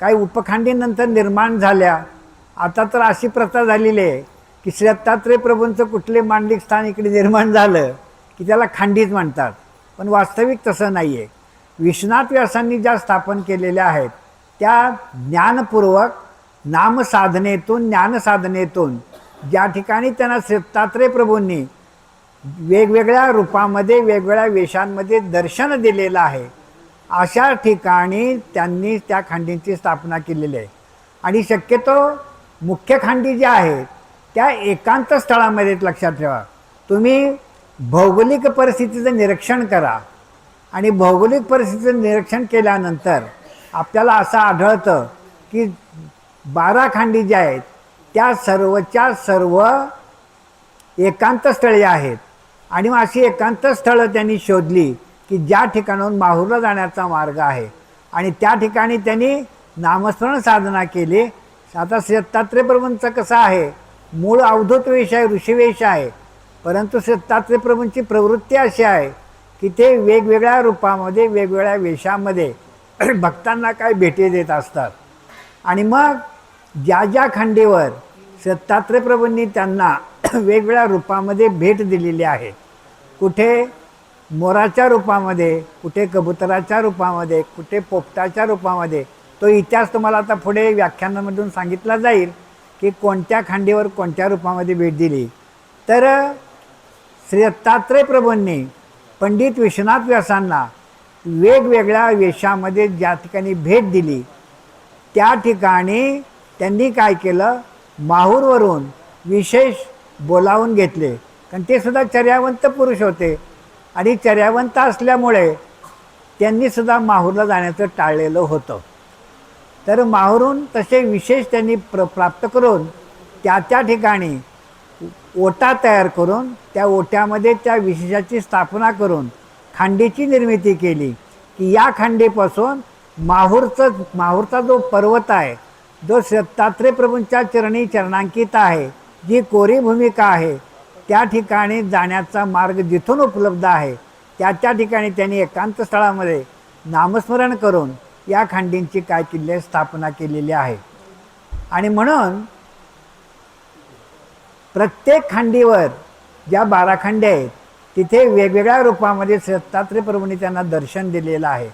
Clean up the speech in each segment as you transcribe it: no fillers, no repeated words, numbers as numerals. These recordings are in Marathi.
काही उपखंडीनंतर निर्माण झाल्या. आता तर अशी प्रथा झालेली आहे की श्री दत्तात्रय प्रभूंचं कुठले मांडलिक स्थान इकडे निर्माण झालं की त्याला खंडित म्हणतात, पण वास्तविक तसं नाही आहे. विश्वनाथ व्यासांनी ज्या स्थापन केलेल्या आहेत त्या ज्ञानपूर्वक नामसाधनेतून ज्ञानसाधनेतून ज्या ठिकाणी त्यांना श्री दत्तात्रय प्रभूंनी वेगवेगळ्या रूपामध्ये वेगवेगळ्या वेशांमध्ये दर्शन दिलेलं आहे, अशा ठिकाणी त्यांनी त्या खंडींची स्थापना केलेली आहे. आणि शक्यतो मुख्य खंडी ज्या आहेत त्या एकांत स्थळामध्ये, लक्षात ठेवा. तुम्ही भौगोलिक परिस्थितीचं निरीक्षण करा आणि भौगोलिक परिस्थितीचं निरीक्षण केल्यानंतर आपल्याला असं आढळतं की 12 खंडी ज्या आहेत त्या सर्वच्या सर्व एकांत स्थळे आहेत. आणि मग अशी एकांत स्थळं त्यांनी शोधली की ज्या ठिकाणाहून माहूरला जाण्याचा मार्ग आहे आणि त्या ठिकाणी त्यांनी नामस्मरण साधना केली. आता श्री दत्तात्रय प्रभूंचं कसं आहे, मूळ अवधूत वेश आहे, ऋषीवेश आहे, परंतु श्री दत्तात्रय प्रभूंची प्रवृत्ती अशी आहे की ते वेगवेगळ्या रूपामध्ये वेगवेगळ्या वेशामध्ये भक्तांना काय भेटी देत असतात. आणि मग ज्या ज्या खंडीवर श्री दत्तात्रय प्रभूंनी त्यांना वेगवेगळ्या रूपामध्ये भेट दिलेली आहे, कुठे मोराच्या रूपामध्ये, कुठे कबुतराच्या रूपामध्ये, कुठे पोपटाच्या रूपामध्ये, तो इतिहास तुम्हाला आता पुढे व्याख्यानामधून सांगितला जाईल की कोणत्या खंडीवर कोणत्या रूपामध्ये भेट दिली. तर श्री दत्तात्रय प्रभूंनी पंडित विश्वनाथ व्यासांना वेगवेगळ्या वेशामध्ये ज्या ठिकाणी भेट दिली त्या ठिकाणी त्यांनी काय केलं, माहूरवरून विशेष बोलावून घेतले. कारण ते सुद्धा चर्यावंत पुरुष होते आणि चर्यावंत असल्यामुळे त्यांनीसुद्धा माहूरला जाण्याचं टाळलेलं होतं. तर माहूरहून तसे विशेष त्यांनी प्राप्त करून त्या ठिकाणी ओटा तयार करून त्या ओट्यामध्ये त्या विशेषाची स्थापना करून खंडीची निर्मिती केली की या खंडीपासून माहूरचा जो पर्वत आहे, जो श्री दत्तात्रय प्रभूंच्या चरणी चरणांकित आहे, जी कोरी भूमिका आहे, त्या ठिकाणी जाण्याचा मार्ग जिथून उपलब्ध आहे त्या ठिकाणी त्यांनी एकांत स्थळामध्ये नामस्मरण करून या खंडींची काय केली आहे, स्थापना केलेली आहे. आणि म्हणून प्रत्येक खंडीवर ज्या 12 खंडी आहेत तिथे वेगवेगळ्या रूपामध्ये श्री दत्तात्रय प्रभूंनी त्यांना दर्शन दिलेलं आहे.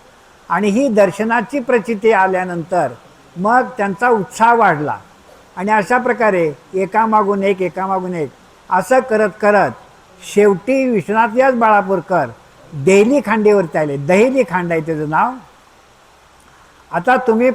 आणि ही दर्शनाची प्रचिती आल्यानंतर मग त्यांचा उत्साह वाढला आणि अशा प्रकारे एकामागून एक असं करत करत शेवटी विश्वनाथ व्यास बाळापूरकर देहली खांडीवरती आले. दहिली खांड आहे त्याचं नाव. आता तुम्ही